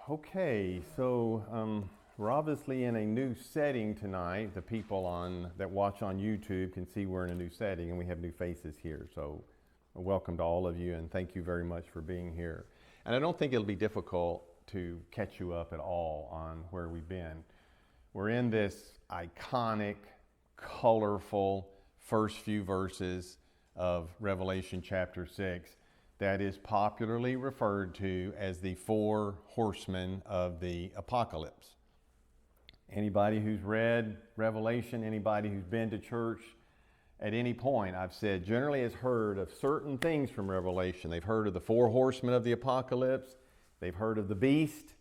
Okay, so we're obviously in a new setting tonight. The people that watch on YouTube can see we're in a new setting and we have new faces here. So welcome to all of you and thank you very much for being here. And I don't think it'll be difficult to catch you up at all on where we've been. We're in this iconic, colorful first few verses of Revelation chapter 6. That is popularly referred to as the four horsemen of the apocalypse. Anybody who's read Revelation, anybody who's been to church at any point, I've said, generally has heard of certain things from Revelation. They've heard of the four horsemen of the apocalypse, they've heard of the beast,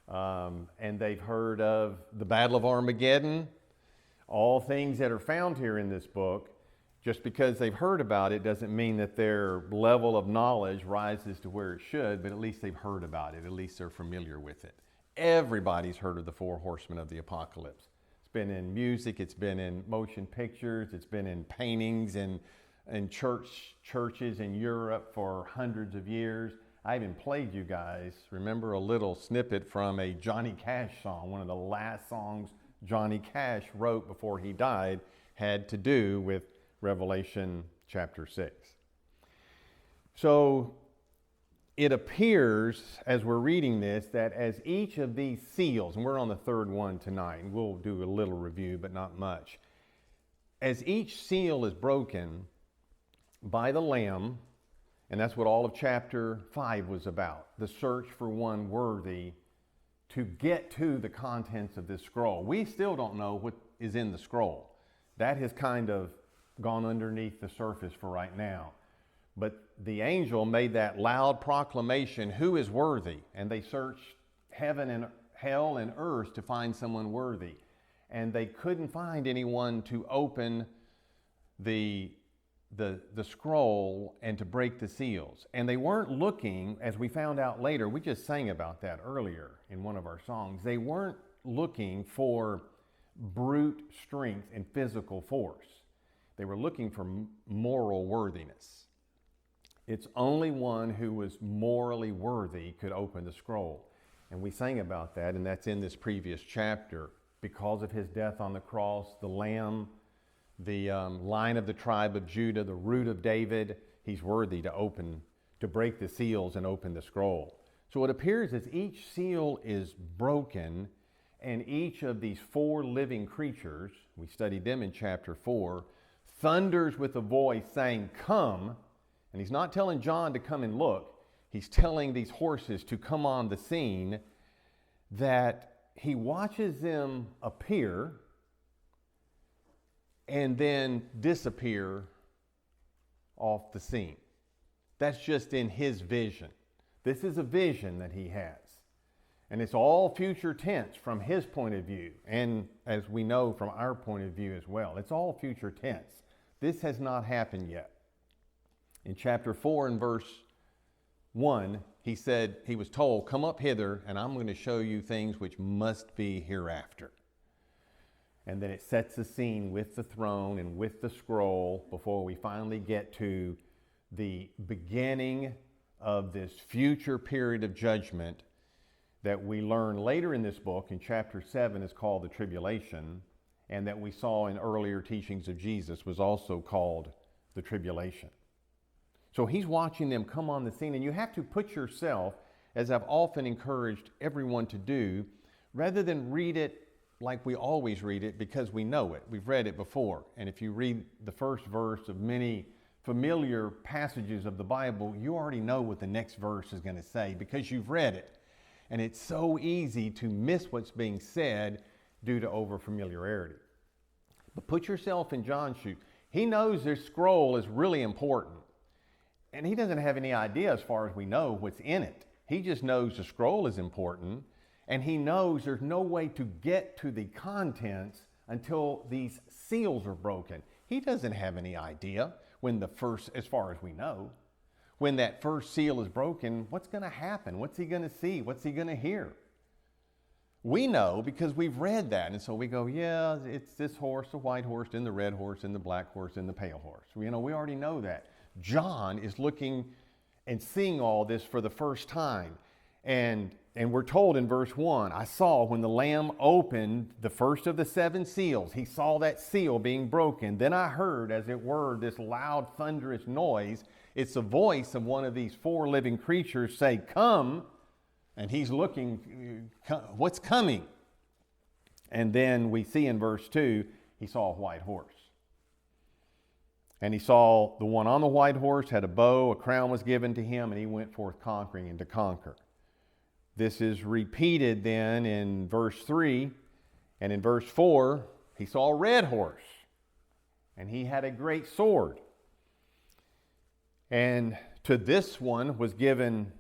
and they've heard of the Battle of Armageddon, all things that are found here in this book. Just because they've heard about it doesn't mean that their level of knowledge rises to where it should, but at least they've heard about it. At least they're familiar with it. Everybody's heard of the four horsemen of the apocalypse. It's been in music, it's been in motion pictures, it's been in paintings and churches in Europe for hundreds of years. I even played you guys, remember, a little snippet from a Johnny Cash song. One of the last songs Johnny Cash wrote before he died had to do with Revelation chapter 6. So it appears as we're reading this that as each of these seals, and we're on the third one tonight, and we'll do a little review but not much. As each seal is broken by the Lamb, and that's what all of chapter 5 was about, the search for one worthy to get to the contents of this scroll. We still don't know what is in the scroll. That has kind of gone underneath the surface for right now. But the angel made that loud proclamation, who is worthy? And they searched heaven and hell and earth to find someone worthy. And they couldn't find anyone to open the scroll and to break the seals. And they weren't looking, as we found out later, we just sang about that earlier in one of our songs, they weren't looking for brute strength and physical force. They were looking for moral worthiness. It's only one who was morally worthy could open the scroll. And we sang about that, and that's in this previous chapter. Because of his death on the cross, the Lamb, the line of the tribe of Judah, the root of David, he's worthy to break the seals and open the scroll. So it appears as each seal is broken, and each of these four living creatures, we studied them in chapter 4, thunders with a voice saying, "Come." And he's not telling John to come and look. He's telling these horses to come on the scene, that he watches them appear and then disappear off the scene. That's just in his vision. This is a vision that he has. And it's all future tense from his point of view. And as we know from our point of view as well, it's all future tense. This has not happened yet. In chapter 4 and verse 1, he said, he was told, "Come up hither, and I'm going to show you things which must be hereafter." And then it sets the scene with the throne and with the scroll before we finally get to the beginning of this future period of judgment that we learn later in this book in chapter 7 is called the tribulation, and that we saw in earlier teachings of Jesus was also called the tribulation. So he's watching them come on the scene, and you have to put yourself, as I've often encouraged everyone to do, rather than read it like we always read it because we know it. We've read it before. And if you read the first verse of many familiar passages of the Bible, you already know what the next verse is going to say because you've read it. And it's so easy to miss what's being said due to overfamiliarity. But put yourself in John's shoes. He knows this scroll is really important. And he doesn't have any idea, as far as we know, what's in it. He just knows the scroll is important. And he knows there's no way to get to the contents until these seals are broken. He doesn't have any idea when the first, as far as we know, when that first seal is broken, what's going to happen? What's he going to see? What's he going to hear? We know because we've read that. And so we go, yeah, it's this horse, the white horse, and the red horse, and the black horse, and the pale horse. We already know that. John is looking and seeing all this for the first time. And And we're told in verse 1, I saw when the Lamb opened the first of the 7 seals. He saw that seal being broken. Then I heard, as it were, this loud, thunderous noise. It's the voice of one of these 4 living creatures say, come. And he's looking, what's coming? And then we see in verse 2, he saw a white horse. And he saw the one on the white horse had a bow, a crown was given to him, and he went forth conquering and to conquer. This is repeated then in verse 3, and in verse 4, he saw a red horse, and he had a great sword. And to this one was given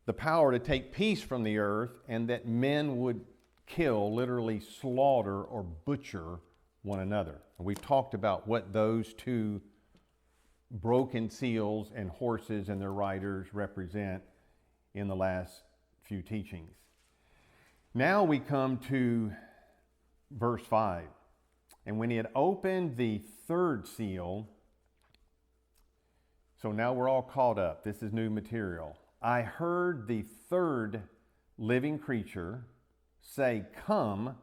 the power to take peace from the earth, and that men would kill, literally slaughter or butcher one another. And we've talked about what those 2 broken seals and horses and their riders represent in the last few teachings. Now we come to verse 5. And when he had opened the 3rd seal, so now we're all caught up. This is new material. I heard the 3rd living creature say, come,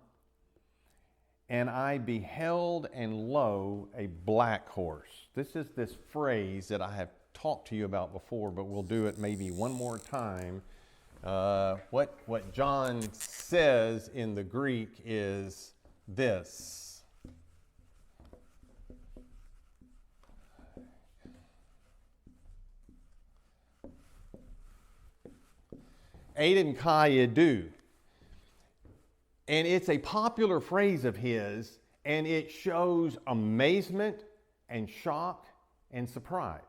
and I beheld, and lo, a black horse. This is this phrase that I have talked to you about before, but we'll do it maybe one more time. What John says in the Greek is this. Aiden kai edu. And it's a popular phrase of his, and it shows amazement and shock and surprise.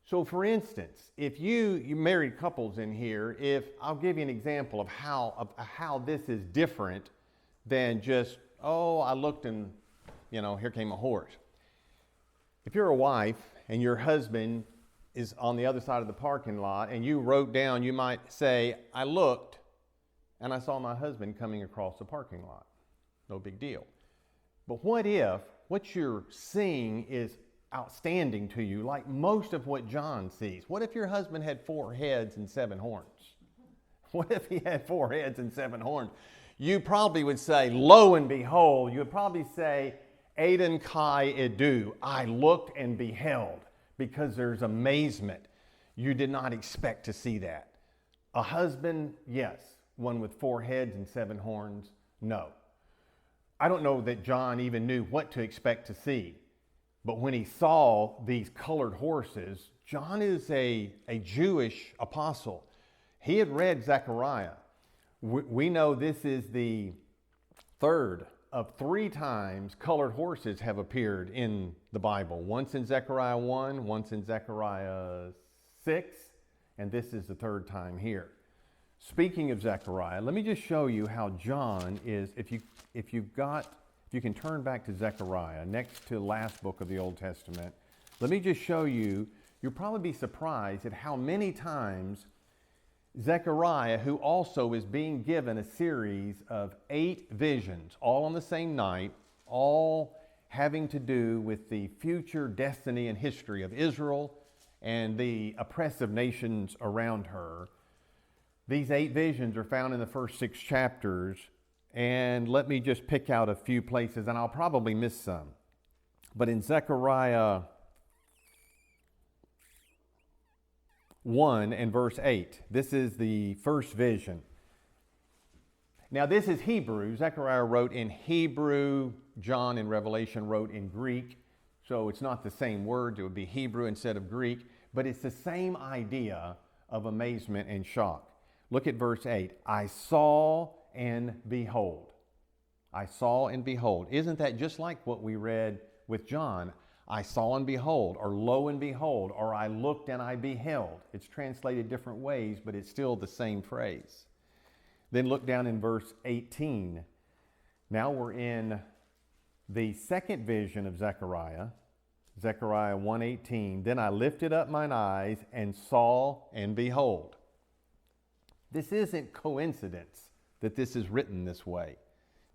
So for instance, if you married couples in here, I'll give you an example of how this is different than just, oh, I looked and, here came a horse. If you're a wife and your husband is on the other side of the parking lot and you wrote down, you might say, I looked and I saw my husband coming across the parking lot. No big deal. But what if what you're seeing is outstanding to you, like most of what John sees? What if your husband had 4 heads and 7 horns? What if he had 4 heads and 7 horns? You probably would say, lo and behold. You would probably say, Aiden kai edu. I looked and beheld, because there's amazement. You did not expect to see that. A husband, yes. One with 4 heads and 7 horns, no. I don't know that John even knew what to expect to see. But when he saw these colored horses, John is a Jewish apostle. He had read Zechariah. We know this is the 3rd of 3 times colored horses have appeared in the Bible. Once in Zechariah 1, once in Zechariah 6, and this is the 3rd time here. Speaking of Zechariah, let me just show you how John is, if you can turn back to Zechariah, next to the last book of the Old Testament. Let me just show you, you'll probably be surprised at how many times Zechariah, who also is being given a series of 8 visions, all on the same night, all having to do with the future destiny and history of Israel and the oppressive nations around her. These 8 visions are found in the first 6 chapters, and let me just pick out a few places, and I'll probably miss some. But in Zechariah 1 and verse 8, this is the first vision. Now this is Hebrew. Zechariah wrote in Hebrew. John in Revelation wrote in Greek. So it's not the same words. It would be Hebrew instead of Greek. But it's the same idea of amazement and shock. Look at verse 8. I saw and behold. I saw and behold. Isn't that just like what we read with John? I saw and behold, or lo and behold, or I looked and I beheld. It's translated different ways, but it's still the same phrase. Then look down in verse 18. Now we're in the second vision of Zechariah. Zechariah 1:18. Then I lifted up mine eyes and saw and behold. This isn't coincidence that this is written this way.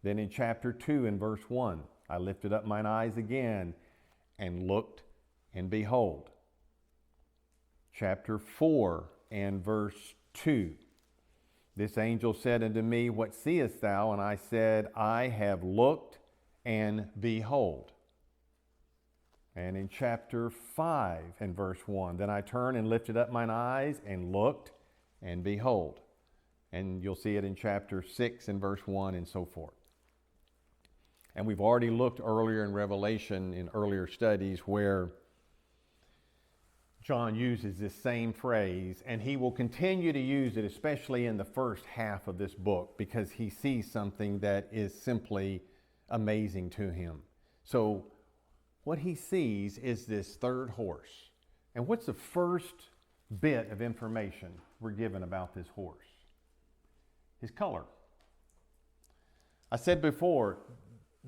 Then in chapter 2 and verse 1, I lifted up mine eyes again and looked and behold. Chapter 4 and verse 2. This angel said unto me, What seest thou? And I said, I have looked, and behold. And in chapter 5 and verse 1, then I turned and lifted up mine eyes and looked, and behold. And you'll see it in chapter 6 and verse 1 and so forth. And we've already looked earlier in Revelation in earlier studies where John uses this same phrase, and he will continue to use it, especially in the first half of this book, because he sees something that is simply amazing to him. So what he sees is this third horse. And what's the first bit of information we're given about this horse? His color. I said before,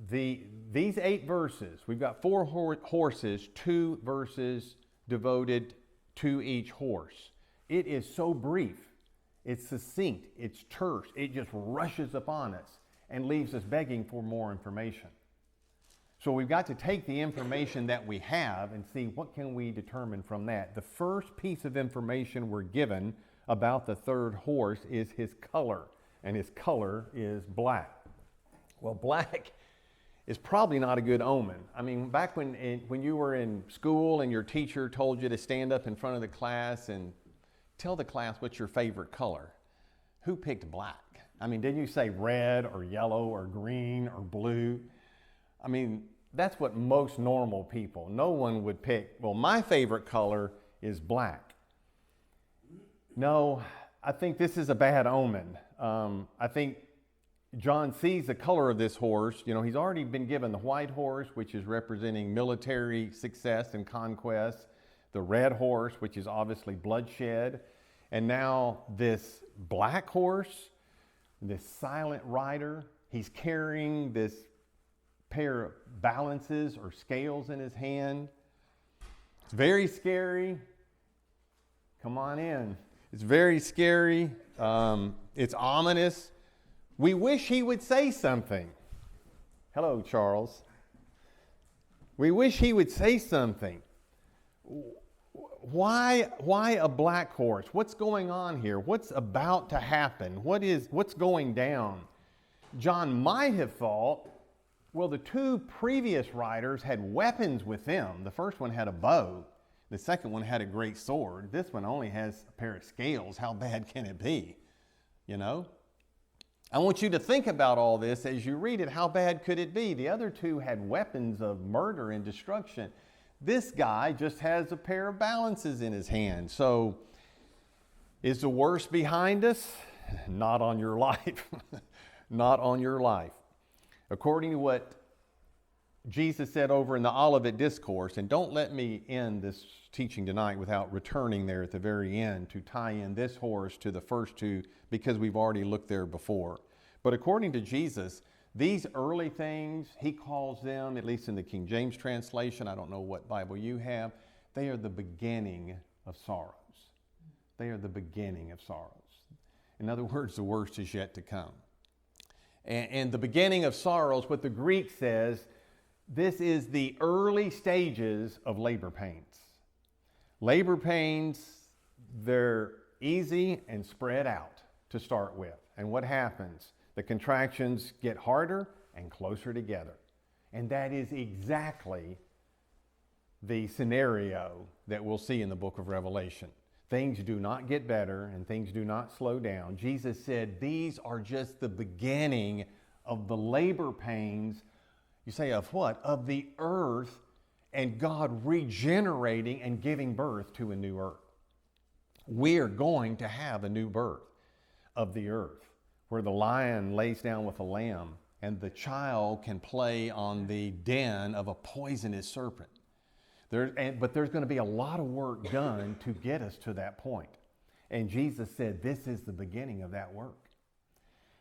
these 8 verses, we've got 4 horses, 2 verses devoted to each horse. It is so brief, it's succinct, it's terse, it just rushes upon us and leaves us begging for more information. So we've got to take the information that we have and see what can we determine from that. The first piece of information we're given about the third horse is his color, and his color is black. Well, black is probably not a good omen. I mean, back when you were in school and your teacher told you to stand up in front of the class and tell the class what's your favorite color, who picked black? I mean, didn't you say red or yellow or green or blue? I mean, that's what most normal people, no one would pick, well, my favorite color is black. No, I think this is a bad omen. I think John sees the color of this horse. You know, he's already been given the white horse, which is representing military success and conquest, the red horse, which is obviously bloodshed, and now this black horse, this silent rider. He's carrying this pair of balances or scales in his hand. It's very scary. Come on in. It's very scary. It's ominous. We wish he would say something. Hello, Charles. We wish he would say something. Why a black horse? What's going on here? What's about to happen? What's going down? John might have thought, well, the 2 previous riders had weapons with them. The first one had a bow. The second one had a great sword. This one only has a pair of scales. How bad can it be? You know? I want you to think about all this as you read it. How bad could it be? The other 2 had weapons of murder and destruction. This guy just has a pair of balances in his hand. So, is the worst behind us? Not on your life. Not on your life. According to what Jesus said over in the Olivet Discourse, and don't let me end this teaching tonight without returning there at the very end to tie in this horse to the first 2, because we've already looked there before. But according to Jesus, these early things, he calls them, at least in the King James translation, I don't know what Bible you have, they are the beginning of sorrows. They are the beginning of sorrows. In other words, the worst is yet to come. And the beginning of sorrows, what the Greek says, this is the early stages of labor pains. Labor pains, they're easy and spread out to start with. And what happens? The contractions get harder and closer together. And that is exactly the scenario that we'll see in the book of Revelation. Things do not get better and things do not slow down. Jesus said these are just the beginning of the labor pains. You say, of what? Of the earth and God regenerating and giving birth to a new earth. We are going to have a new birth of the earth where the lion lays down with the lamb and the child can play on the den of a poisonous serpent. But there's going to be a lot of work done to get us to that point. And Jesus said this is the beginning of that work.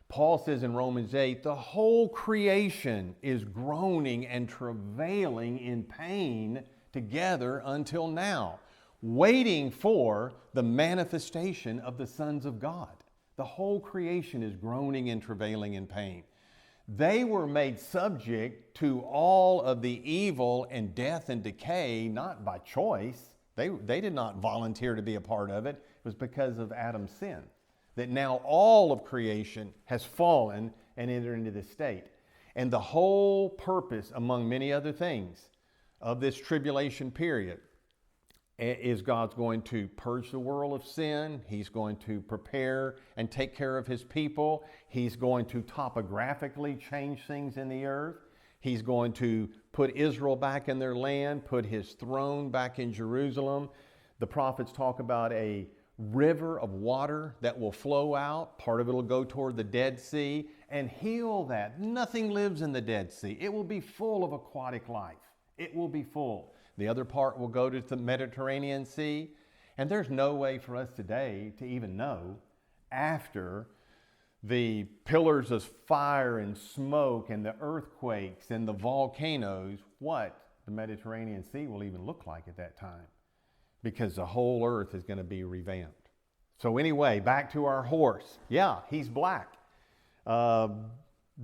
Paul says in Romans 8, the whole creation is groaning and travailing in pain together until now, waiting for the manifestation of the sons of God. The whole creation is groaning and travailing in pain. They were made subject to all of the evil and death and decay, not by choice. They did not volunteer to be a part of it. It was because of Adam's sin. that now all of creation has fallen and entered into this state. And the whole purpose, among many other things, of this tribulation period is God's going to purge the world of sin. He's going to prepare and take care of his people. He's going to topographically change things in the earth. He's going to put Israel back in their land, put his throne back in Jerusalem. The prophets talk about a river of water that will flow out. Part of it will go toward the Dead Sea and heal that. Nothing lives in the Dead Sea. It will be full of aquatic life. It will be full. The other part will go to the Mediterranean Sea. And there's no way for us today to even know, after the pillars of fire and smoke and the earthquakes and the volcanoes, what the Mediterranean Sea will even look like at that time, because the whole earth is going to be revamped. So anyway, back to our horse. Yeah, he's black.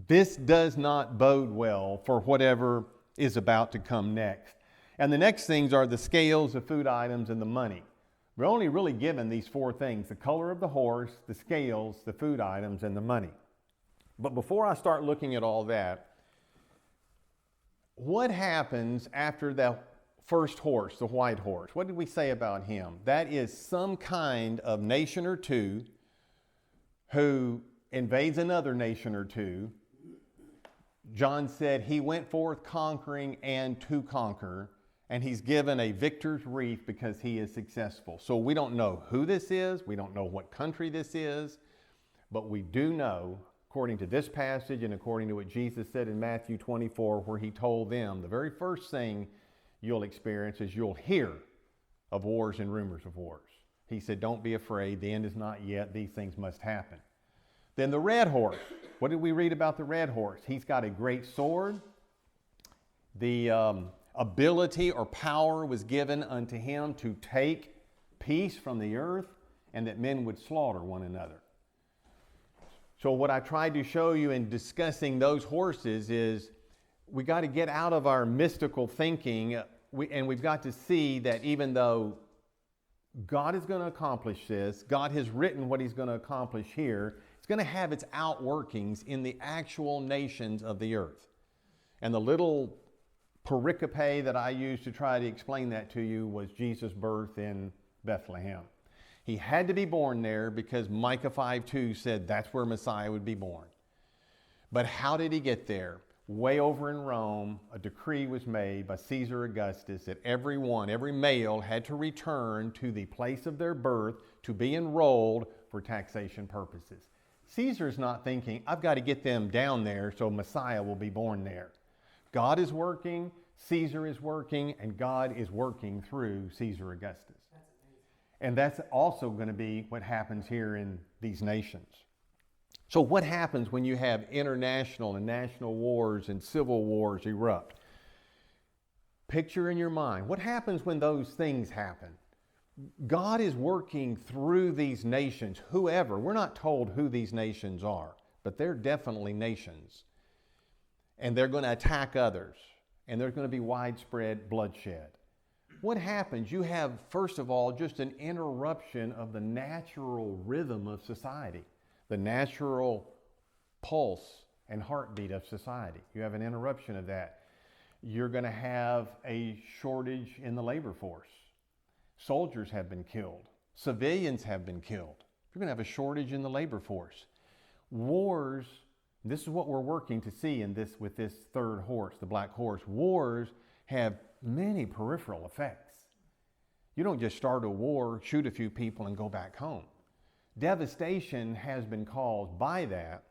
This does not bode well for whatever is about to come next. And the next things are the scales, the food items, and the money. We're only really given these four things: the color of the horse, the scales, the food items, and the money. But before I start looking at all that, what happens after the first horse, the white horse? What did we say about him? That is some kind of nation or two who invades another nation or two. John said he went forth conquering and to conquer, and he's given a victor's wreath because he is successful. So we don't know who this is. We don't know what country this is. But we do know, according to this passage and according to what Jesus said in Matthew 24, where he told them the very first thing you'll experience is you'll hear of wars and rumors of wars. He said, don't be afraid. The end is not yet. These things must happen. Then the red horse. What did we read about the red horse? He's got a great sword. The ability or power was given unto him to take peace from the earth, and that men would slaughter one another. So what I tried to show you in discussing those horses is we got to get out of our mystical thinking, and we've got to see that even though God is going to accomplish this, God has written what he's going to accomplish here, it's going to have its outworkings in the actual nations of the earth. And the little pericope that I used to try to explain that to you was Jesus' birth in Bethlehem. He had to be born there because Micah 5:2 said that's where Messiah would be born. But how did he get there? Way over in Rome, a decree was made by Caesar Augustus that every male had to return to the place of their birth to be enrolled for taxation purposes. Caesar's not thinking, I've got to get them down there so Messiah will be born there. God is working, Caesar is working, and God is working through Caesar Augustus. And that's also going to be what happens here in these nations. So what happens when you have international and national wars and civil wars erupt? Picture in your mind, what happens when those things happen? God is working through these nations, whoever. We're not told who these nations are, but they're definitely nations. And they're going to attack others. And there's going to be widespread bloodshed. What happens? You have, first of all, just an interruption of the natural rhythm of society, the natural pulse and heartbeat of society. You have an interruption of that. You're going to have a shortage in the labor force. Soldiers have been killed. Civilians have been killed. You're going to have a shortage in the labor force. Wars, this is what we're working to see in this with this third horse, the black horse. Wars have many peripheral effects. You don't just start a war, shoot a few people, and go back home. Devastation has been caused by that,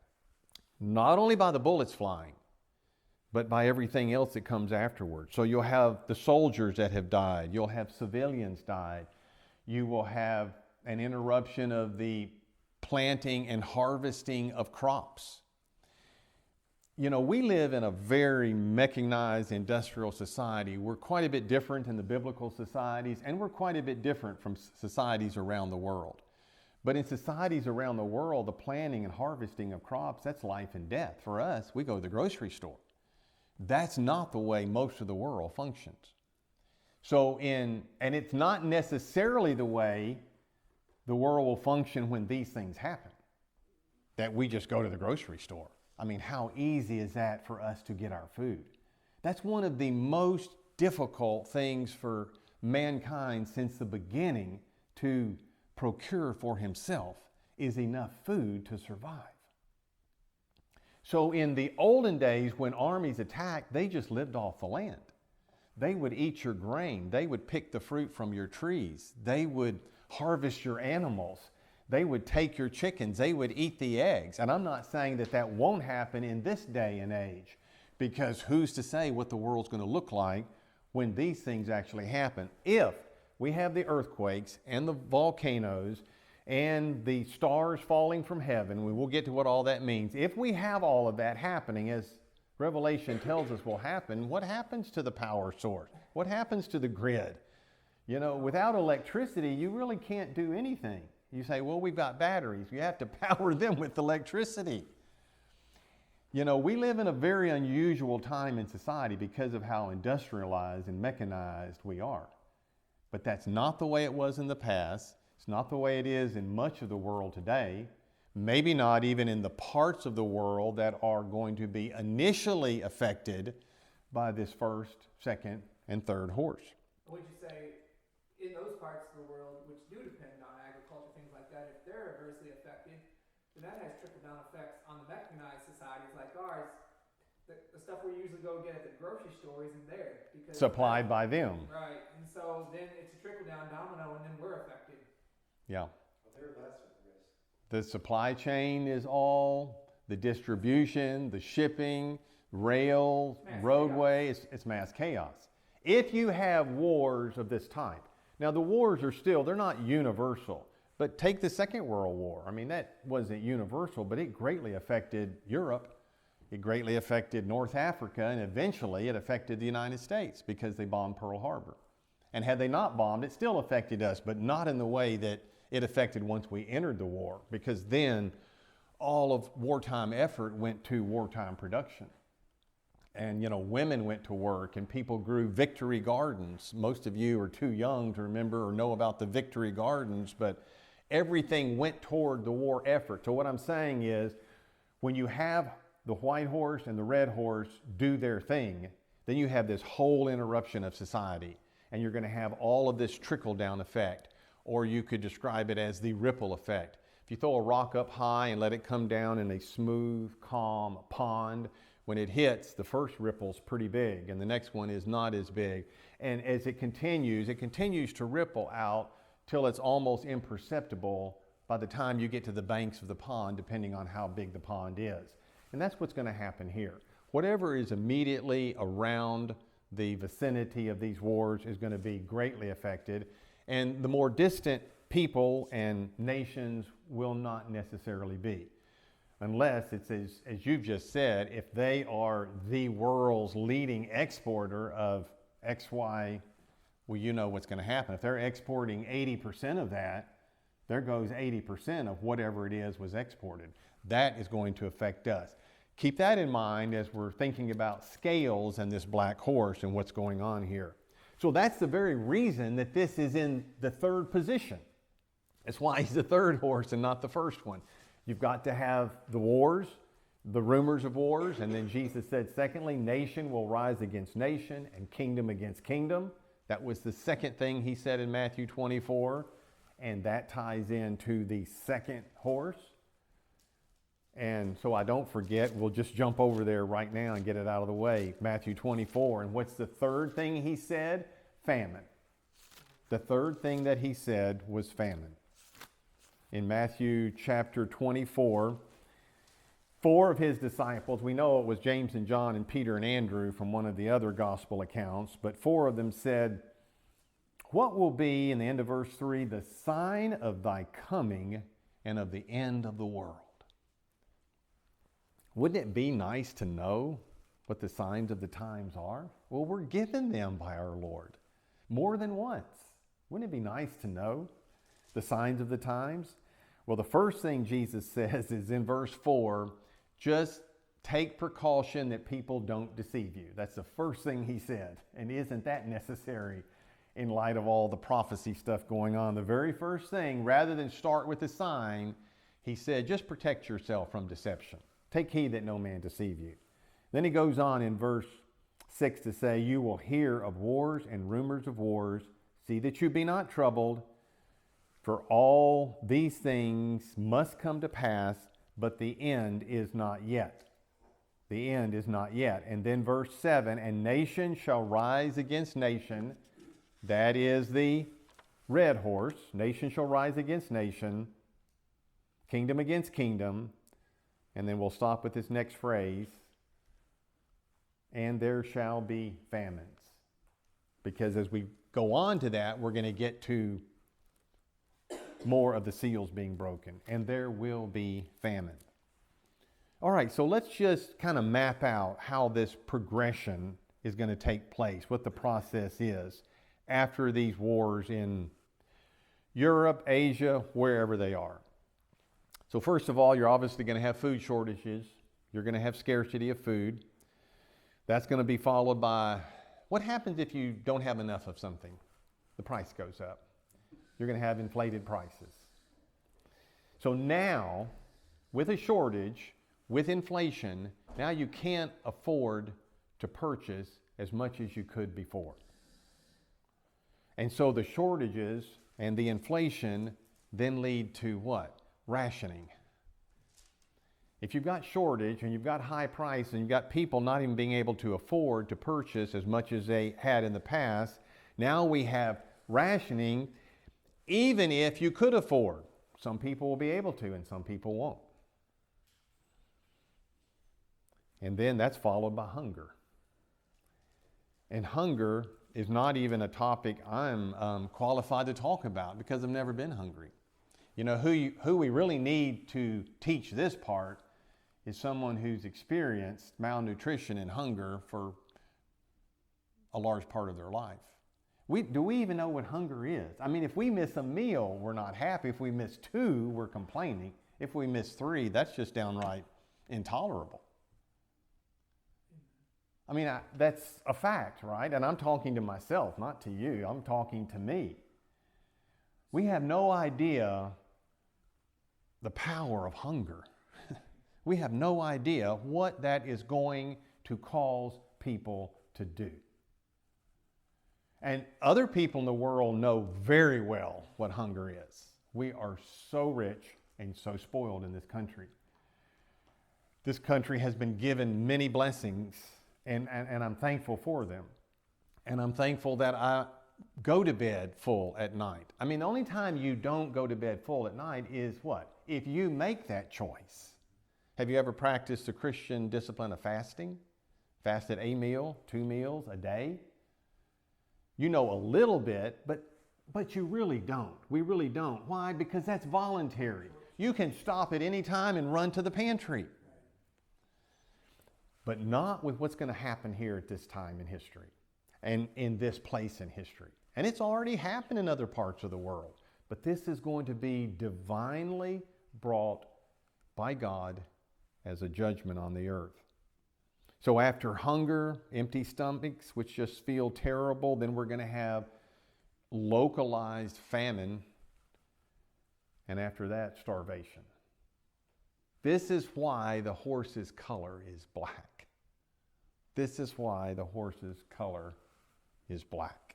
not only by the bullets flying, but by everything else that comes afterwards. So you'll have the soldiers that have died. You'll have civilians died. You will have an interruption of the planting and harvesting of crops. You know, we live in a very mechanized industrial society. We're quite a bit different in the biblical societies, and we're quite a bit different from societies around the world. But in societies around the world, the planting and harvesting of crops, that's life and death. For us, we go to the grocery store. That's not the way most of the world functions. And it's not necessarily the way the world will function when these things happen, that we just go to the grocery store. I mean, how easy is that for us to get our food? That's one of the most difficult things for mankind since the beginning to procure for himself, is enough food to survive. So in the olden days, when armies attacked, they just lived off the land. They would eat your grain. They would pick the fruit from your trees. They would harvest your animals. They would take your chickens. They would eat the eggs. And I'm not saying that that won't happen in this day and age, because who's to say what the world's going to look like when these things actually happen? If we have the earthquakes and the volcanoes and the stars falling from heaven, we will get to what all that means. If we have all of that happening, as Revelation tells us will happen, what happens to the power source? What happens to the grid? You know, without electricity, you really can't do anything. You say, well, we've got batteries. You have to power them with electricity. You know, we live in a very unusual time in society because of how industrialized and mechanized we are. But that's not the way it was in the past. It's not the way it is in much of the world today. Maybe not even in the parts of the world that are going to be initially affected by this first, second, and third horse. Would you say in those parts of the world which do depend on agriculture, things like that, if they're adversely affected, then that has trickle-down effects on the mechanized societies like ours. The stuff we usually go get at the grocery store isn't there. Because supplied by them. Right, and so then it's a trickle-down domino, and then we're affected. Yeah. Well, they're less at risk. The supply chain is all, the distribution, the shipping, rail, roadway, it's mass chaos. If you have wars of this type, now the wars are still, they're not universal, but take the Second World War. I mean, that wasn't universal, but it greatly affected Europe. It greatly affected North Africa, and eventually it affected the United States because they bombed Pearl Harbor. And had they not bombed, it still affected us, but not in the way that it affected once we entered the war, because then all of wartime effort went to wartime production. And, you know, women went to work and people grew victory gardens. Most of you are too young to remember or know about the victory gardens, but everything went toward the war effort. So what I'm saying is, when you have the white horse and the red horse do their thing, then you have this whole interruption of society, and you're going to have all of this trickle-down effect. Or you could describe it as the ripple effect. If you throw a rock up high and let it come down in a smooth, calm pond, when it hits, the first ripple's pretty big and the next one is not as big. And as it continues to ripple out till it's almost imperceptible by the time you get to the banks of the pond, depending on how big the pond is. And that's what's going to happen here. Whatever is immediately around the vicinity of these wars is going to be greatly affected. And the more distant people and nations will not necessarily be. Unless it's, as you've just said, if they are the world's leading exporter of XY, well, you know what's going to happen. If they're exporting 80% of that, there goes 80% of whatever it is was exported. That is going to affect us. Keep that in mind as we're thinking about scales and this black horse and what's going on here. So that's the very reason that this is in the third position. That's why he's the third horse and not the first one. You've got to have the wars, the rumors of wars, and then Jesus said, secondly, nation will rise against nation and kingdom against kingdom. That was the second thing he said in Matthew 24, and that ties into the second horse. And so I don't forget, we'll just jump over there right now and get it out of the way. Matthew 24. And what's the third thing he said? Famine. The third thing that he said was famine. In Matthew chapter 24, 4 of his disciples, we know it was James and John and Peter and Andrew from one of the other gospel accounts, but 4 of them said, what will be, in the end of verse 3, the sign of thy coming and of the end of the world? Wouldn't it be nice to know what the signs of the times are? Well, we're given them by our Lord more than once. Wouldn't it be nice to know the signs of the times? Well, the first thing Jesus says is in verse 4, just take precaution that people don't deceive you. That's the first thing he said. And isn't that necessary in light of all the prophecy stuff going on. The very first thing, rather than start with a sign, he said, just protect yourself from deception. Take heed that no man deceive you. Then he goes on in verse 6 to say, you will hear of wars and rumors of wars. See that you be not troubled, for all these things must come to pass, but the end is not yet. The end is not yet. And then verse 7, and nation shall rise against nation. That is the red horse. Nation shall rise against nation. Kingdom against kingdom. And then we'll stop with this next phrase. And there shall be famines. Because as we go on to that, we're going to get to more of the seals being broken. And there will be famine. All right, so let's just kind of map out how this progression is going to take place, what the process is after these wars in Europe, Asia, wherever they are. So first of all, you're obviously going to have food shortages. You're going to have scarcity of food. That's going to be followed by, what happens if you don't have enough of something? The price goes up. You're going to have inflated prices. So now, with a shortage, with inflation, now you can't afford to purchase as much as you could before. And so the shortages and the inflation then lead to what? Rationing. If you've got shortage and you've got high price and you've got people not even being able to afford to purchase as much as they had in the past, now we have rationing even if you could afford. Some people will be able to and some people won't. And then that's followed by hunger. And hunger is not even a topic I'm qualified to talk about because I've never been hungry. You know, who we really need to teach this part is someone who's experienced malnutrition and hunger for a large part of their life. Do we even know what hunger is? I mean, if we miss a meal, we're not happy. If we miss 2, we're complaining. If we miss 3, that's just downright intolerable. I mean, that's a fact, right? And I'm talking to myself, not to you. I'm talking to me. We have no idea the power of hunger. We have no idea what that is going to cause people to do. And other people in the world know very well what hunger is. We are so rich and so spoiled in this country. This country has been given many blessings, and I'm thankful for them. And I'm thankful that I go to bed full at night. I mean, the only time you don't go to bed full at night is what? If you make that choice. Have you ever practiced the Christian discipline of fasting? Fasted a meal, 2 meals a day? You know a little bit, but you really don't. We really don't. Why? Because that's voluntary. You can stop at any time and run to the pantry. But not with what's going to happen here at this time in history and in this place in history. And it's already happened in other parts of the world. But this is going to be divinely brought by God as a judgment on the earth. So after hunger, empty stomachs, which just feel terrible, then we're going to have localized famine. And after that, starvation. This is why the horse's color is black. This is why the horse's color is black.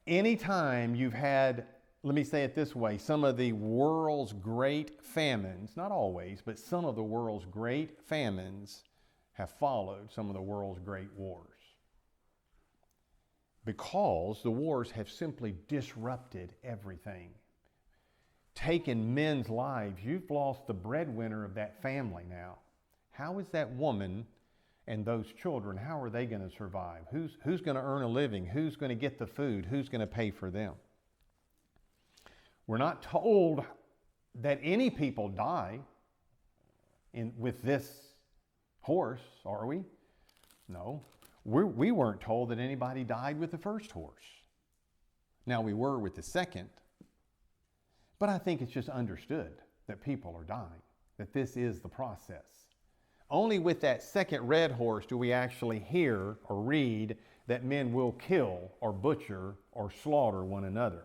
Anytime you've had, let me say it this way, some of the world's great famines, not always, but some of the world's great famines have followed some of the world's great wars. Because the wars have simply disrupted everything. Taken men's lives. You've lost the breadwinner of that family now. How is that woman and those children, how are they going to survive? Who's going to earn a living? Who's going to get the food? Who's going to pay for them? We're not told that any people die with this horse, are we? No. We weren't told that anybody died with the first horse. Now we were with the second, but I think it's just understood that people are dying, that this is the process. Only with that second red horse do we actually hear or read that men will kill or butcher or slaughter one another.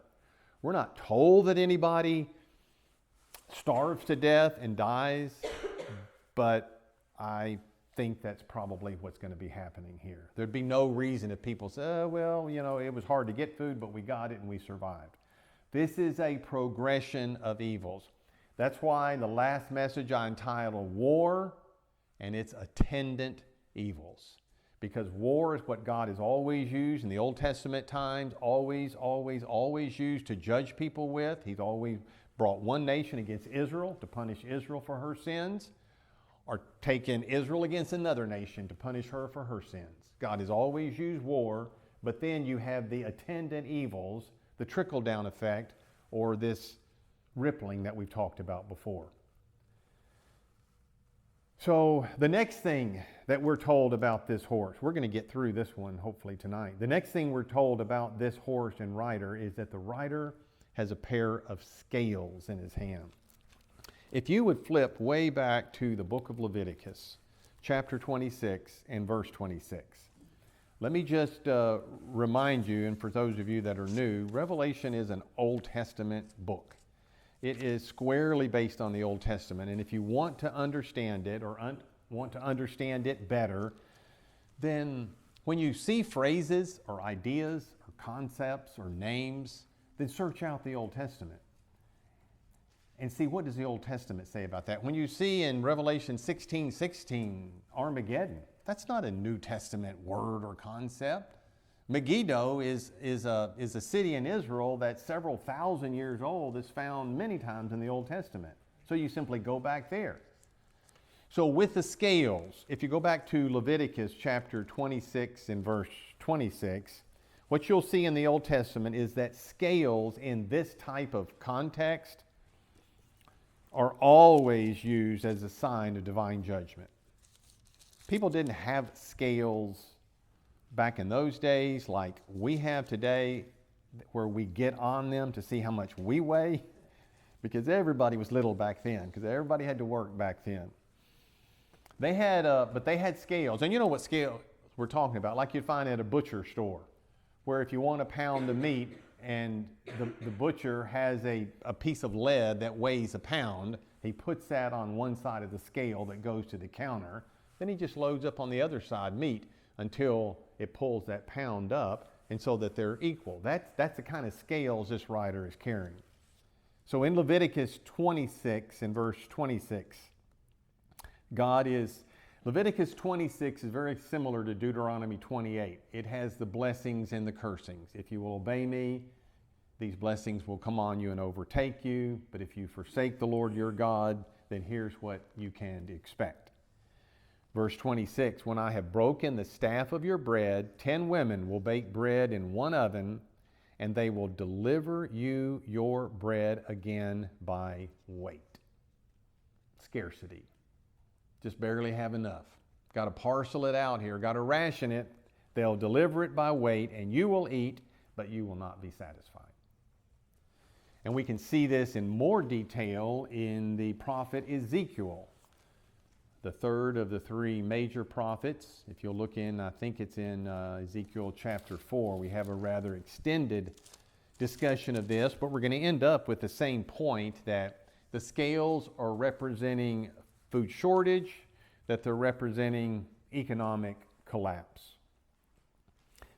We're not told that anybody starves to death and dies, but I think that's probably what's going to be happening here. There'd be no reason if people say, oh, well, it was hard to get food, but we got it and we survived. This is a progression of evils. That's why the last message I entitled War and its Attendant Evils. Because war is what God has always used in the Old Testament times, always used to judge people with. He's always brought one nation against Israel to punish Israel for her sins, or taken Israel against another nation to punish her for her sins. God has always used war, but then you have the attendant evils, the trickle-down effect, or this rippling that we've talked about before. So the next thing that we're told about this horse, we're going to get through this one hopefully tonight. The next thing we're told about this horse and rider is that the rider has a pair of scales in his hand. If you would flip way back to the book of Leviticus, chapter 26 and verse 26. Let me just remind you, and for those of you that are new, Revelation is an Old Testament book. It is squarely based on the Old Testament, and if you want to understand it or want to understand it better, then when you see phrases or ideas or concepts or names, then search out the Old Testament and see what does the Old Testament say about that. When you see in Revelation 16:16 Armageddon, that's not a New Testament word or concept. Megiddo is a city in Israel that's several thousand years old, that's found many times in the Old Testament. So you simply go back there. So with the scales, if you go back to Leviticus chapter 26 and verse 26, what you'll see in the Old Testament is that scales in this type of context are always used as a sign of divine judgment. People didn't have scales back in those days like we have today, where we get on them to see how much we weigh, because everybody was little back then, because everybody had to work back then. They had scales, and you know what scales we're talking about, like you'd find at a butcher store, where if you want a pound of meat and the butcher has a piece of lead that weighs a pound, he puts that on one side of the scale that goes to the counter, then he just loads up on the other side meat until it pulls that pound up, and so that they're equal. That's the kind of scales this writer is carrying. So in Leviticus 26 and verse 26, Leviticus 26 is very similar to Deuteronomy 28. It has the blessings and the cursings. If you will obey me, these blessings will come on you and overtake you. But if you forsake the Lord your God, then here's what you can expect. Verse 26, when I have broken the staff of your bread, 10 women will bake bread in one oven, and they will deliver you your bread again by weight. Scarcity. Just barely have enough. Got to parcel it out here. Got to ration it. They'll deliver it by weight, and you will eat, but you will not be satisfied. And we can see this in more detail in the prophet Ezekiel, the third of the three major prophets. If you'll look in, I think it's in Ezekiel chapter 4, we have a rather extended discussion of this, but we're going to end up with the same point, that the scales are representing food shortage, that they're representing economic collapse.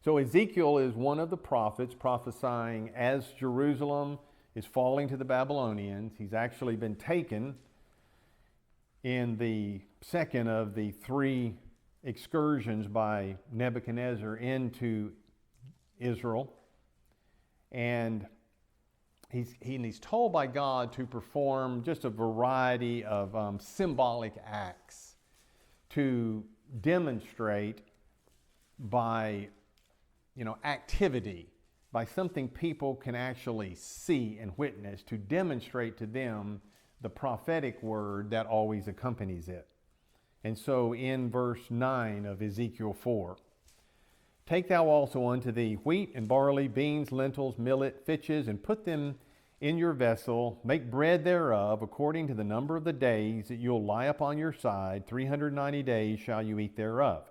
So Ezekiel is one of the prophets prophesying as Jerusalem is falling to the Babylonians. He's actually been taken in the second of the three excursions by Nebuchadnezzar into Israel. And he's told by God to perform just a variety of symbolic acts to demonstrate by activity, by something people can actually see and witness, to demonstrate to them the prophetic word that always accompanies it. And so in verse 9 of Ezekiel 4, take thou also unto thee wheat and barley, beans, lentils, millet, fitches, and put them in your vessel. Make bread thereof according to the number of the days that you'll lie upon your side. 390 days shall you eat thereof.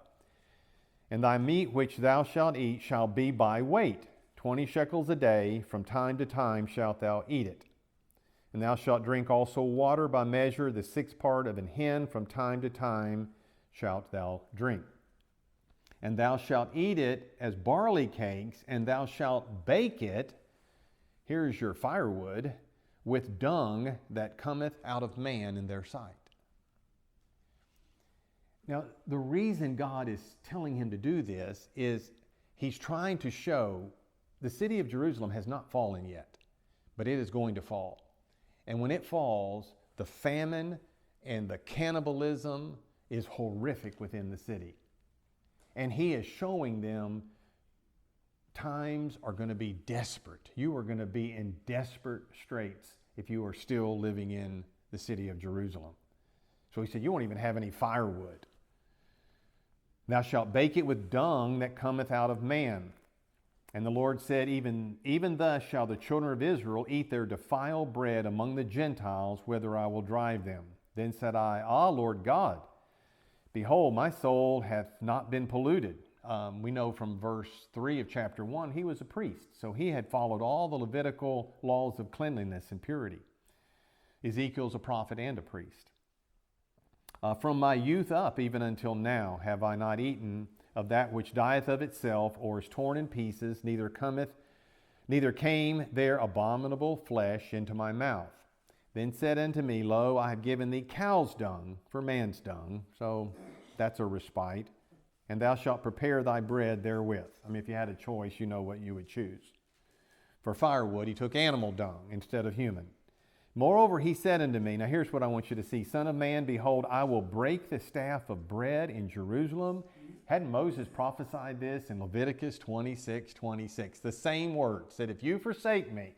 And thy meat which thou shalt eat shall be by weight, 20 shekels a day, from time to time shalt thou eat it. And thou shalt drink also water by measure, the 6th part of an hin, from time to time shalt thou drink. And thou shalt eat it as barley cakes, and thou shalt bake it, here's your firewood, with dung that cometh out of man in their sight. Now, the reason God is telling him to do this is he's trying to show the city of Jerusalem has not fallen yet, but it is going to fall. And when it falls, the famine and the cannibalism is horrific within the city. And he is showing them times are going to be desperate. You are going to be in desperate straits if you are still living in the city of Jerusalem. So he said, you won't even have any firewood. Thou shalt bake it with dung that cometh out of man. And the Lord said, even thus shall the children of Israel eat their defiled bread among the Gentiles, whither I will drive them. Then said I, Ah, Lord God, behold, my soul hath not been polluted. We know from verse 3 of chapter 1, he was a priest, so he had followed all the Levitical laws of cleanliness and purity. Ezekiel's a prophet and a priest. From my youth up, even until now, have I not eaten of that which dieth of itself, or is torn in pieces, neither came there abominable flesh into my mouth. Then said unto me, Lo, I have given thee cow's dung for man's dung, so that's a respite, and thou shalt prepare thy bread therewith. I mean, if you had a choice, you know what you would choose. For firewood, he took animal dung instead of human. Moreover, he said unto me, now here's what I want you to see. Son of man, behold, I will break the staff of bread in Jerusalem. Hadn't Moses prophesied this in Leviticus 26:26? The same words, that if you forsake me,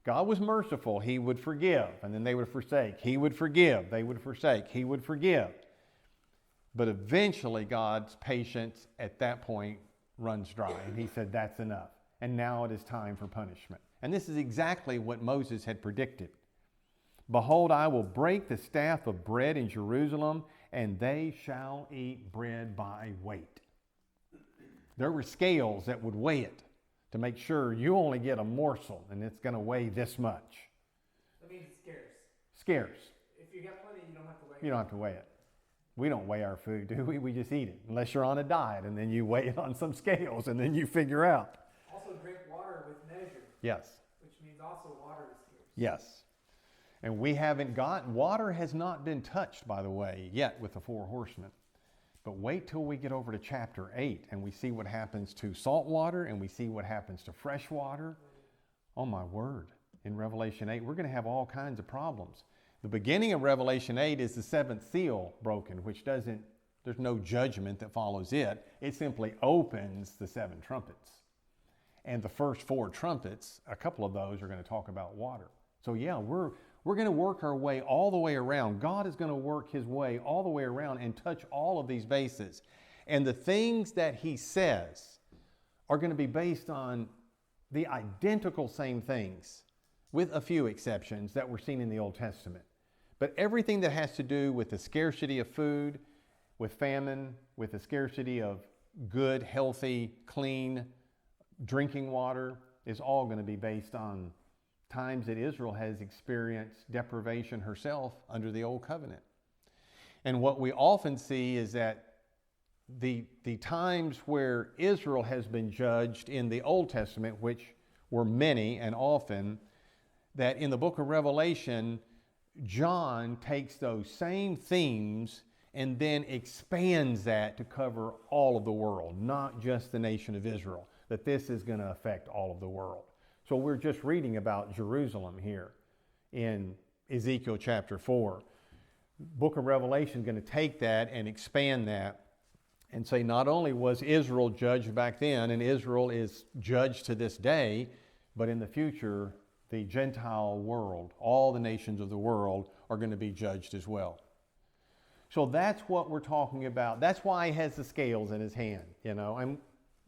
God was merciful, he would forgive, and then they would forsake. He would forgive, they would forsake, he would forgive. But eventually God's patience at that point runs dry, and he said, that's enough. And now it is time for punishment. And this is exactly what Moses had predicted. Behold, I will break the staff of bread in Jerusalem, and they shall eat bread by weight. There were scales that would weigh it to make sure you only get a morsel, and it's going to weigh this much. That means it's scarce. Scarce. If you got plenty, you don't have to weigh it. You don't have to weigh it. We don't weigh our food, do we? We just eat it, unless you're on a diet, and then you weigh it on some scales, and then you figure out. Also drink water with measure. Yes. Which means also water is scarce. Yes. And we haven't gotten, water has not been touched, by the way, yet with the 4 horsemen. But wait till we get over to chapter 8 and we see what happens to salt water and we see what happens to fresh water. Oh my word. In Revelation 8, we're going to have all kinds of problems. The beginning of Revelation 8 is the 7th seal broken, which there's no judgment that follows it. It simply opens the 7 trumpets. And the first 4 trumpets, a couple of those are going to talk about water. So yeah, we're going to work our way all the way around. God is going to work his way all the way around and touch all of these bases. And the things that he says are going to be based on the identical same things, with a few exceptions that were seen in the Old Testament. But everything that has to do with the scarcity of food, with famine, with the scarcity of good, healthy, clean drinking water is all going to be based on times that Israel has experienced deprivation herself under the Old Covenant. And what we often see is that the times where Israel has been judged in the Old Testament, which were many and often, that in the book of Revelation, John takes those same themes and then expands that to cover all of the world, not just the nation of Israel, that this is going to affect all of the world. So we're just reading about Jerusalem here in Ezekiel chapter 4. Book of Revelation is going to take that and expand that and say not only was Israel judged back then, and Israel is judged to this day, but in the future, the Gentile world, all the nations of the world are going to be judged as well. So that's what we're talking about. That's why he has the scales in his hand, and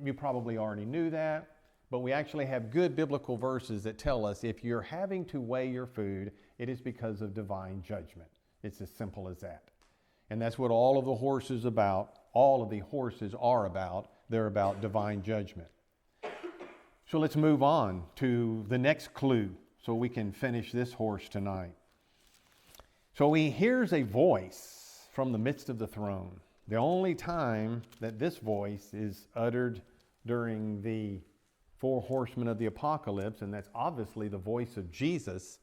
you probably already knew that. But we actually have good biblical verses that tell us if you're having to weigh your food, it is because of divine judgment. It's as simple as that. And that's what all of the horses about. All of the horses are about. They're about divine judgment. So let's move on to the next clue so we can finish this horse tonight. So he hears a voice from the midst of the throne. The only time that this voice is uttered during the four horsemen of the apocalypse, and that's obviously the voice of Jesus,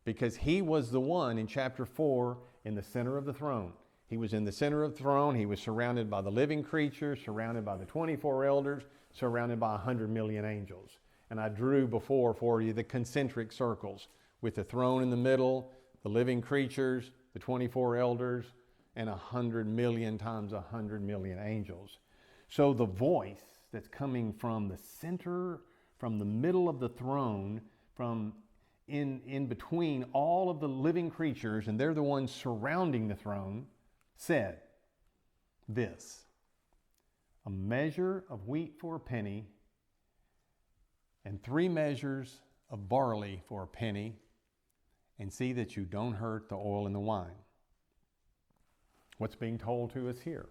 because he was the one in chapter 4 in the center of the throne. He was in the center of the throne. He was surrounded by the living creatures, surrounded by the 24 elders, surrounded by 100 million angels. And I drew before for you the concentric circles with the throne in the middle, the living creatures, the 24 elders, and 100 million times 100 million angels. So the voice that's coming from the center, from the middle of the throne, from in between all of the living creatures, and they're the ones surrounding the throne, said this: a measure of wheat for a penny, and 3 measures of barley for a penny, and see that you don't hurt the oil and the wine. What's being told to us here?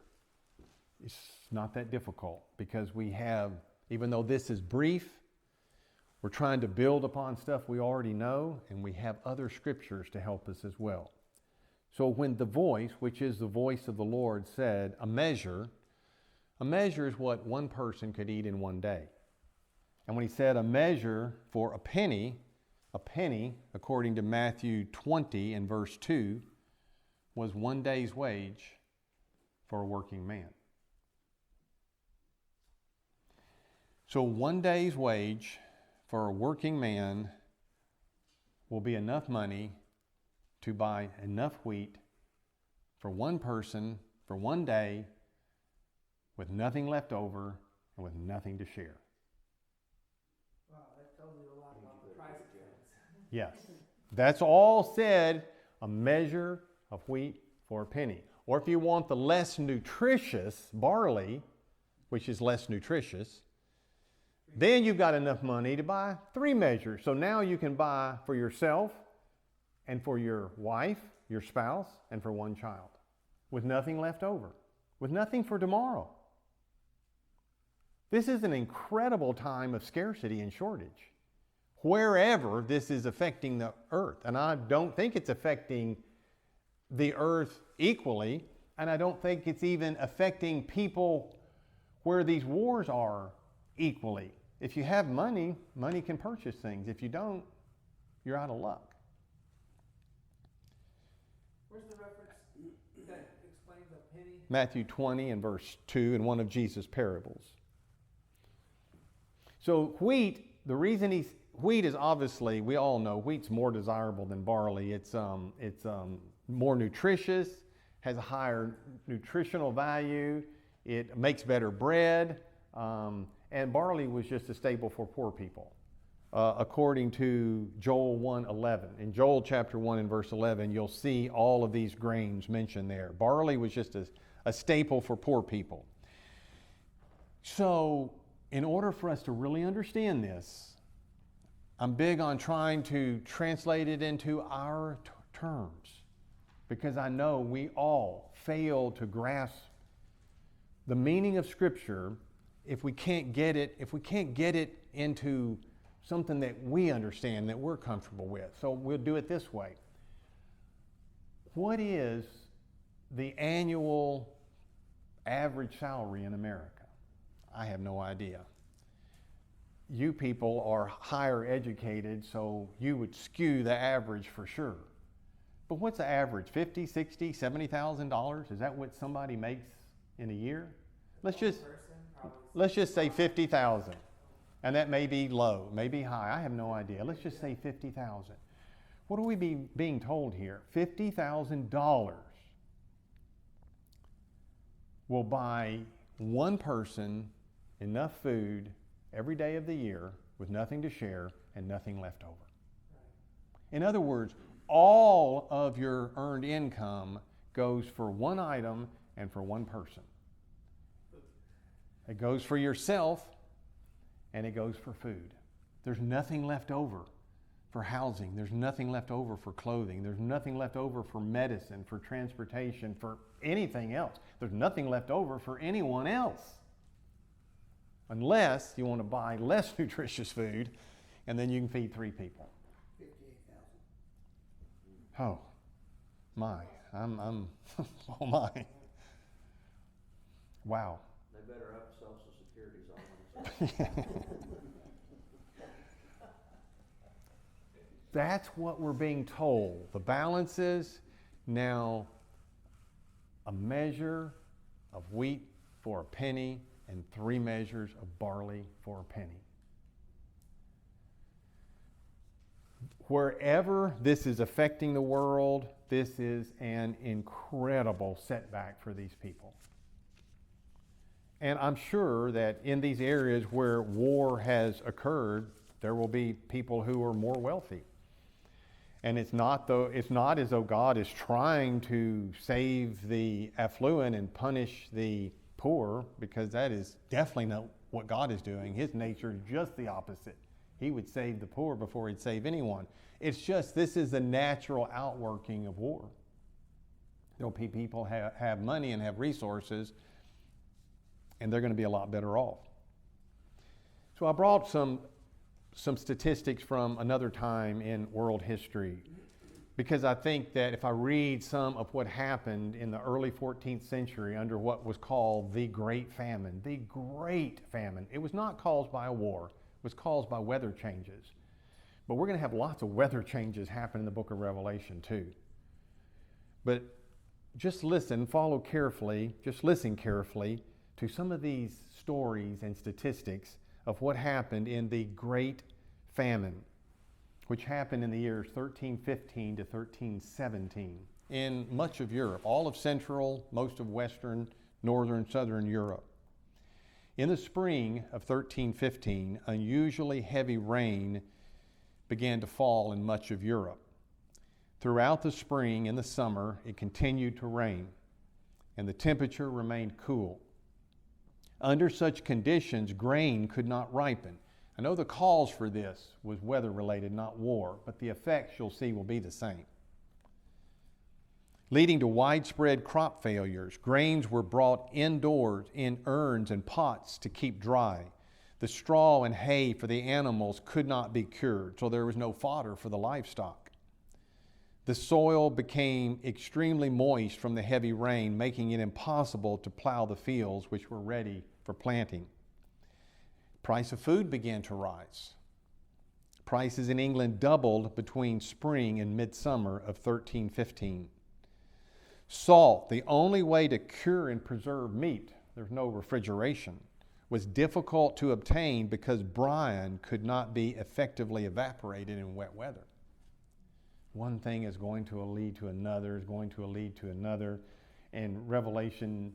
It's not that difficult, because we have, even though this is brief, we're trying to build upon stuff we already know, and we have other scriptures to help us as well. So when the voice, which is the voice of the Lord, said a measure is what one person could eat in one day. And when he said a measure for a penny, according to Matthew 20 and verse 2, was 1 day's wage for a working man. So 1 day's wage for a working man will be enough money to buy enough wheat for one person for 1 day, with nothing left over and with nothing to share. Wow, that tells you a lot about the price of things. Yes, that's all said, a measure of wheat for a penny. Or if you want the less nutritious barley, which is less nutritious, then you've got enough money to buy 3 measures. So now you can buy for yourself and for your wife, your spouse, and for 1 child, with nothing left over, with nothing for tomorrow. This is an incredible time of scarcity and shortage, wherever this is affecting the earth. And I don't think it's affecting the earth equally, and I don't think it's even affecting people where these wars are equally. If you have money, money can purchase things. If you don't, you're out of luck. Where's the reference that explains a penny? Matthew 20 and verse 2 in one of Jesus' parables. So wheat, the reason wheat is obviously, we all know wheat's more desirable than barley. It's more nutritious, has a higher nutritional value. It makes better bread. And barley was just a staple for poor people, according to Joel 1:11. In Joel chapter 1 and verse 11, you'll see all of these grains mentioned there. Barley was just a staple for poor people. So in order for us to really understand this, I'm big on trying to translate it into our terms, because I know we all fail to grasp the meaning of Scripture if we can't get it into something that we understand, that we're comfortable with. So we'll do it this way. What is the annual average salary in America? I have no idea. You people are higher educated, so you would skew the average for sure. But what's the average? $50,000, $60,000, $70,000? Is that what somebody makes in a year? Let's just say 50,000. And that may be low, may be high. I have no idea. Let's just say 50,000. What are we being told here? $50,000 will buy one person enough food every day of the year with nothing to share and nothing left over. In other words, all of your earned income goes for one item and for one person. It goes for yourself and it goes for food. There's nothing left over for housing. There's nothing left over for clothing. There's nothing left over for medicine, for transportation, for anything else. There's nothing left over for anyone else. Unless you want to buy less nutritious food, and then you can feed 3 people. 58,000. Oh, my. I'm oh my. Wow. They better up Social Security's all on. That's what we're being told. The balance is now a measure of wheat for a penny and 3 measures of barley for a penny. Wherever this is affecting the world, this is an incredible setback for these people. And I'm sure that in these areas where war has occurred, there will be people who are more wealthy. And it's not as though God is trying to save the affluent and punish the poor, because that is definitely not what God is doing. His nature is just the opposite. He would save the poor before he'd save anyone. It's just this is the natural outworking of war. There'll be people have money and have resources, and they're going to be a lot better off. So I brought some statistics from another time in world history, because I think that if I read some of what happened in the early 14th century under what was called the Great Famine, it was not caused by a war, it was caused by weather changes. But we're going to have lots of weather changes happen in the book of Revelation too. But just listen carefully to some of these stories and statistics of what happened in the Great Famine, which happened in the years 1315 to 1317 in much of Europe, all of Central, most of Western, Northern, Southern Europe. In the spring of 1315, unusually heavy rain began to fall in much of Europe. Throughout the spring and the summer, it continued to rain, and the temperature remained cool. Under such conditions, grain could not ripen. I know the cause for this was weather-related, not war, but the effects you'll see will be the same. Leading to widespread crop failures, grains were brought indoors in urns and pots to keep dry. The straw and hay for the animals could not be cured, so there was no fodder for the livestock. The soil became extremely moist from the heavy rain, making it impossible to plow the fields which were ready for planting. Price of food began to rise. Prices in England doubled between spring and midsummer of 1315. Salt, the only way to cure and preserve meat, there's no refrigeration, was difficult to obtain because brine could not be effectively evaporated in wet weather. One thing is going to lead to another, and Revelation,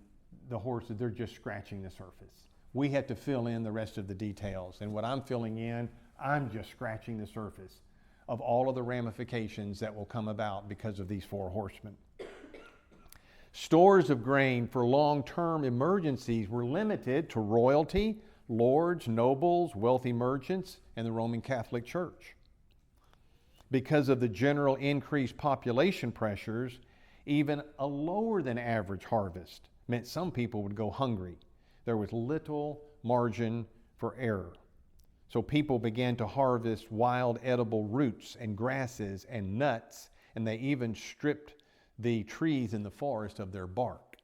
the horses, they're just scratching the surface. We have to fill in the rest of the details, and what I'm filling in, I'm just scratching the surface of all of the ramifications that will come about because of these 4 horsemen. Stores of grain for long-term emergencies were limited to royalty, lords, nobles, wealthy merchants, and the Roman Catholic Church. Because of the general increased population pressures, even a lower than average harvest meant some people would go hungry. There was little margin for error. So people began to harvest wild edible roots and grasses and nuts, and they even stripped the trees in the forest of their bark.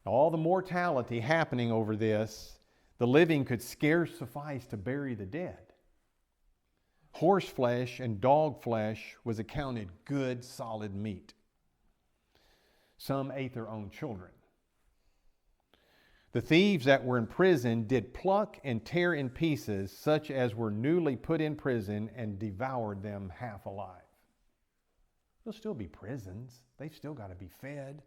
All the mortality happening over this, the living could scarce suffice to bury the dead. Horse flesh and dog flesh was accounted good, solid meat. Some ate their own children. The thieves that were in prison did pluck and tear in pieces such as were newly put in prison and devoured them half alive. There'll still be prisons. They've still got to be fed.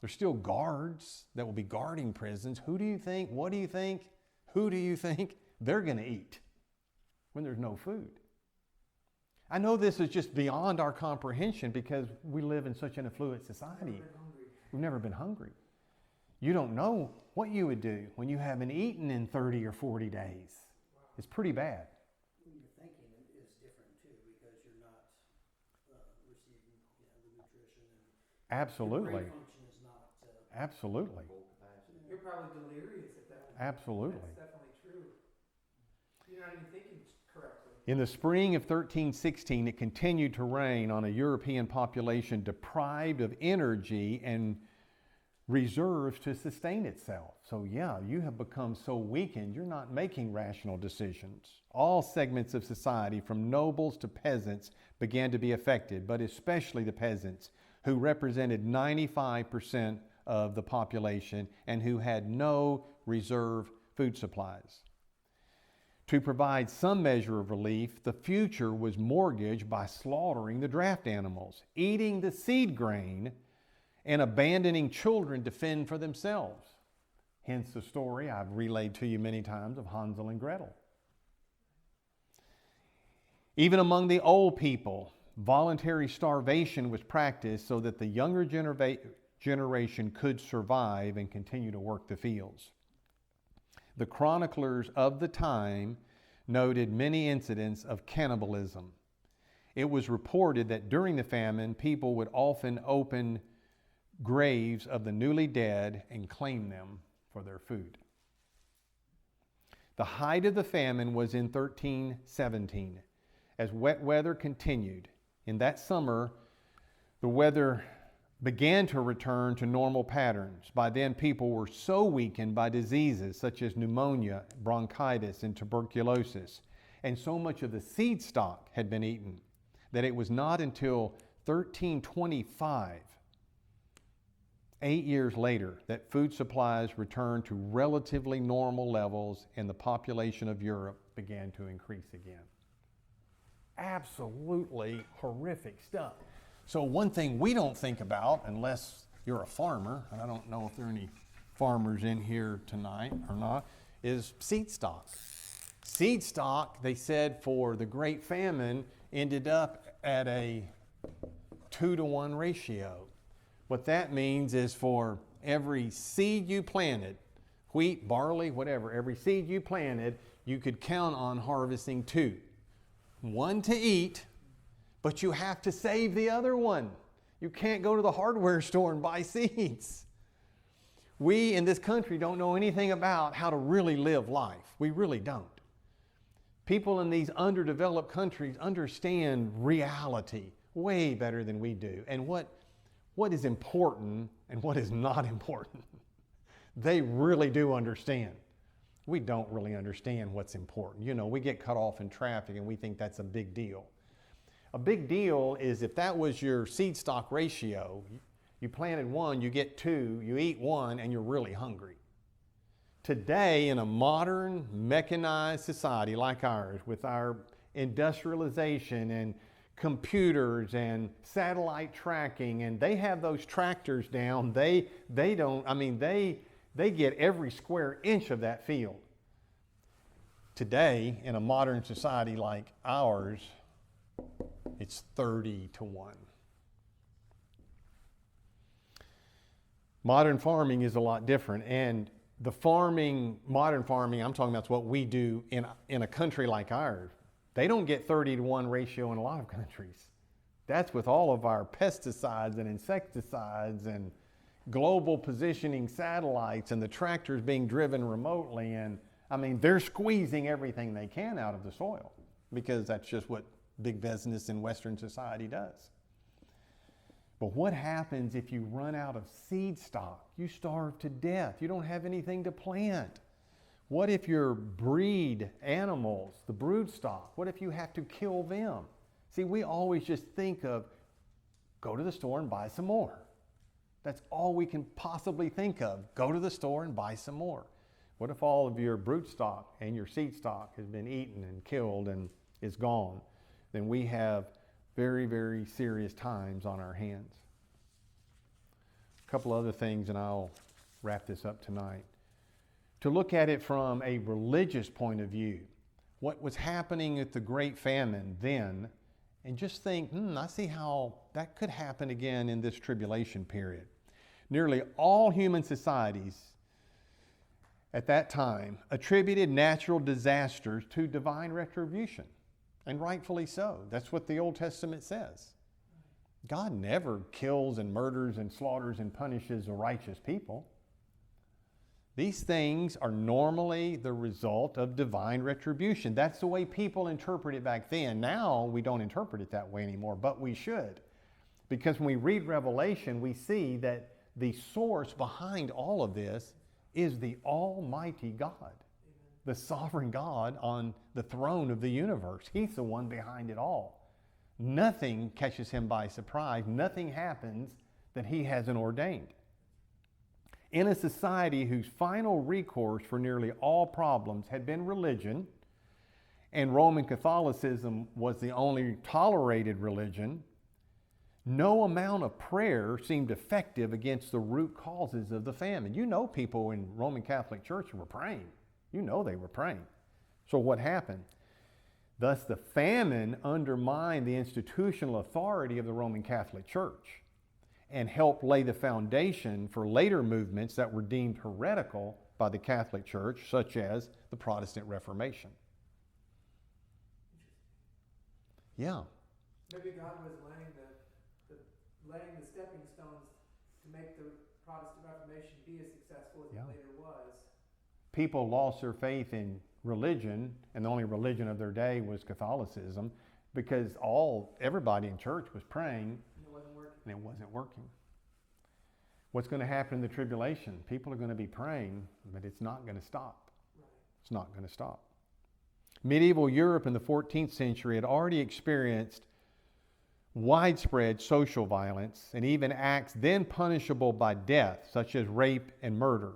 There's still guards that will be guarding prisons. Who do you think, what do you think, who do you think they're going to eat when there's no food? I know this is just beyond our comprehension because we live in such an affluent society. We've never been hungry. You don't know what you would do when you haven't eaten in 30 or 40 days. It's pretty bad. When you think receiving, the nutrition and Absolutely. brain function is not. Absolutely. Full capacity. You're probably delirious at that point. Absolutely. That's definitely true. You're not even thinking correctly. In the spring of 1316, it continued to rain on a European population deprived of energy and reserves to sustain itself. So yeah, you have become so weakened, you're not making rational decisions. All segments of society, from nobles to peasants, began to be affected, but especially the peasants, who represented 95% of the population and who had no reserve food supplies. To provide some measure of relief, the future was mortgaged by slaughtering the draft animals, eating the seed grain, and abandoning children to fend for themselves. Hence the story I've relayed to you many times of Hansel and Gretel. Even among the old people, voluntary starvation was practiced so that the younger generation could survive and continue to work the fields. The chroniclers of the time noted many incidents of cannibalism. It was reported that during the famine, people would often open graves of the newly dead and claim them for their food. The height of the famine was in 1317. As wet weather continued, in that summer, the weather began to return to normal patterns. By then, people were so weakened by diseases such as pneumonia, bronchitis, and tuberculosis, and so much of the seed stock had been eaten, that it was not until 1325, 8 years later, that food supplies returned to relatively normal levels and the population of Europe began to increase again. Absolutely horrific stuff. So one thing we don't think about, unless you're a farmer, and I don't know if there are any farmers in here tonight or not, is seed stock. Seed stock, they said, for the Great Famine ended up at a 2-to-1 ratio. What that means is for every seed you planted, wheat, barley, whatever, every seed you planted, you could count on harvesting 2. 1 to eat, but you have to save the other one. You can't go to the hardware store and buy seeds. We in this country don't know anything about how to really live life. We really don't. People in these underdeveloped countries understand reality way better than we do, and what is important and what is not important. They really do understand. We don't really understand what's important. You know, we get cut off in traffic and we think that's a big deal. A big deal is if that was your seed stock ratio, you planted 1, you get 2, you eat 1, and you're really hungry. Today, in a modern, mechanized society like ours, with our industrialization and computers and satellite tracking, and they have those tractors down, they get every square inch of that field. Today, in a modern society like ours, it's 30-to-1. Modern farming is a lot different, and the modern farming I'm talking about is what we do in a country like ours. They don't get 30-to-1 ratio in a lot of countries. That's with all of our pesticides and insecticides and global positioning satellites and the tractors being driven remotely. And they're squeezing everything they can out of the soil because that's just what big business in Western society does. But what happens if you run out of seed stock? You starve to death. You don't have anything to plant. What if your breed animals, the brood stock, what if you have to kill them? See, we always just think of go to the store and buy some more. That's all we can possibly think of. Go to the store and buy some more. What if all of your brood stock and your seed stock has been eaten and killed and is gone? Then we have very, very serious times on our hands. A couple other things and I'll wrap this up tonight. To look at it from a religious point of view, what was happening at the Great Famine then, and just think, I see how that could happen again in this tribulation period. Nearly all human societies at that time attributed natural disasters to divine retribution, and rightfully so. That's what the Old Testament says. God never kills and murders and slaughters and punishes a righteous people. These things are normally the result of divine retribution. That's the way people interpret it back then. Now we don't interpret it that way anymore, but we should. Because when we read Revelation, we see that the source behind all of this is the Almighty God, the sovereign God on the throne of the universe. He's the one behind it all. Nothing catches him by surprise. Nothing happens that he hasn't ordained. In a society whose final recourse for nearly all problems had been religion, and Roman Catholicism was the only tolerated religion, no amount of prayer seemed effective against the root causes of the famine. You know, people in Roman Catholic Church were praying. You know they were praying. So what happened? Thus, the famine undermined the institutional authority of the Roman Catholic Church and helped lay the foundation for later movements that were deemed heretical by the Catholic Church, such as the Protestant Reformation. Yeah. Maybe God was laying the stepping stones to make the Protestant Reformation be as successful as it later was. People lost their faith in religion, and the only religion of their day was Catholicism, because everybody in church was praying, and it wasn't working. What's going to happen in the tribulation? People are going to be praying, but it's not going to stop. Right. It's not going to stop. Medieval Europe in the 14th century had already experienced widespread social violence and even acts then punishable by death, such as rape and murder.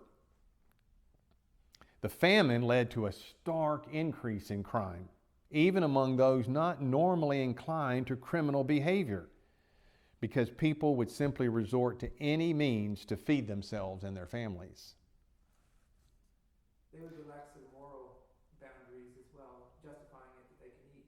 The famine led to a stark increase in crime, even among those not normally inclined to criminal behavior, because people would simply resort to any means to feed themselves and their families. They would relax their moral boundaries as well, justifying it that they can eat.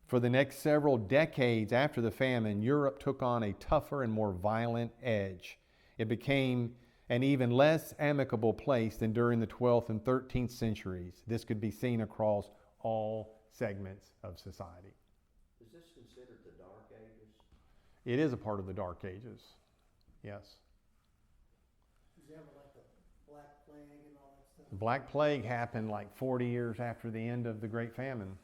For the next several decades after the famine, Europe took on a tougher and more violent edge. It became an even less amicable place than during the 12th and 13th centuries. This could be seen across all segments of society. Is this considered the Dark Ages? It is a part of the Dark Ages, yes. Is there ever like the Black Plague and all that stuff? The Black Plague happened like 40 years after the end of the Great Famine.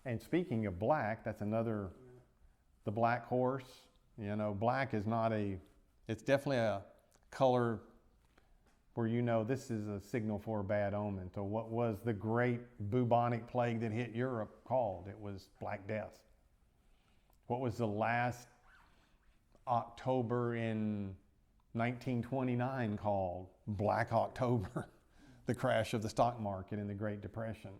And speaking of black, that's another, the black horse. You know, black is not it's definitely a color where you know this is a signal for a bad omen. So what was the great bubonic plague that hit Europe called? It was Black Death. What was the last October in 1929 called? Black October, the crash of the stock market in the Great Depression.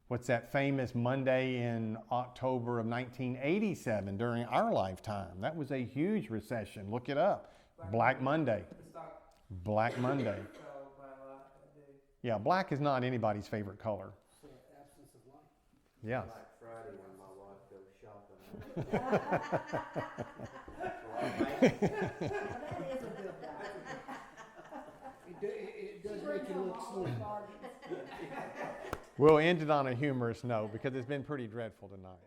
What's that famous Monday in October of 1987 during our lifetime? That was a huge recession. Look it up. Black Monday. Black Monday. Yeah, black is not anybody's favorite color. So absence of light. Yeah. Black Friday when my wife goes shopping. It does make you look sleek. We'll end it on a humorous note because it's been pretty dreadful tonight.